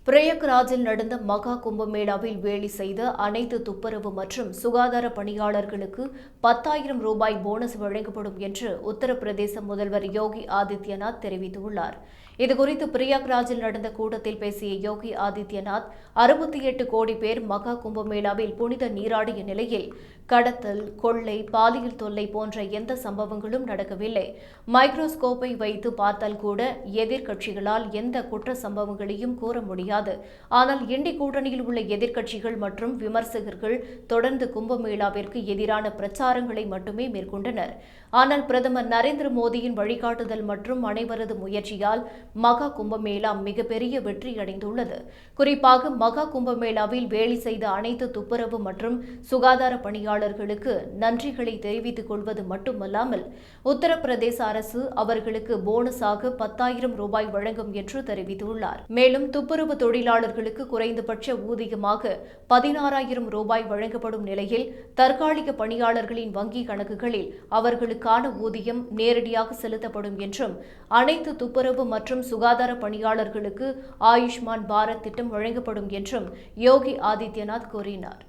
பிரயாக்ராஜில் நடந்த மகா கும்பமேளாவில் வேலை செய்த அனைத்து துப்புரவு மற்றும் சுகாதார பணியாளர்களுக்கு 10,000 ரூபாய் போனஸ் வழங்கப்படும் என்று உத்தரப்பிரதேச முதல்வர் யோகி ஆதித்யநாத் தெரிவித்துள்ளார். இதுகுறித்து பிரயாக்ராஜில் நடந்த கூட்டத்தில் பேசிய யோகி ஆதித்யநாத் 68 கோடி பேர் மகா கும்பமேளாவில் புனித நீராடிய நிலையில் கடத்தல், கொள்ளை, பாலியல் தொல்லை போன்ற எந்த சம்பவங்களும் நடக்கவில்லை. மைக்ரோஸ்கோப்பை வைத்து பார்த்தால் கூட எதிர்க்கட்சிகளால் எந்த குற்ற சம்பவங்களையும் கூற முடியாது. ஆனால் இண்டி கூட்டணியில் உள்ள எதிர்க்கட்சிகள் மற்றும் விமர்சகர்கள் தொடர்ந்து கும்பமேளாவிற்கு எதிரான பிரச்சாரங்களை மட்டுமே மேற்கொண்டனர். ஆனால் பிரதமர் நரேந்திர மோடியின் வழிகாட்டுதல் மற்றும் அனைவரது முயற்சியால் மகா கும்பமேளா மிகப்பெரிய வெற்றியடைந்துள்ளது. குறிப்பாக மகா கும்பமேளாவில் வேலை செய்த அனைத்து துப்புரவு மற்றும் சுகாதார பணியாளர்களுக்கு நன்றிகளை தெரிவித்துக் கொள்வது மட்டுமல்லாமல் உத்தரப்பிரதேச அரசு அவர்களுக்கு போனஸாக 10,000 ரூபாய் வழங்கும் என்று தெரிவித்துள்ளார். மேலும் துப்புரவு தொழிலாளர்களுக்கு குறைந்தபட்ச ஊதியமாக 16,000 ரூபாய் வழங்கப்படும் நிலையில் தற்காலிக பணியாளர்களின் வங்கிக் கணக்குகளில் அவர்களுக்கான ஊதியம் நேரடியாக செலுத்தப்படும் என்றும் அனைத்து துப்புரவு மற்றும் சுகாதார பணியாளர்களுக்கு ஆயுஷ்மான் பாரத் திட்டம் வழங்கப்படும் என்றும் யோகி ஆதித்யநாத் கூறினார்.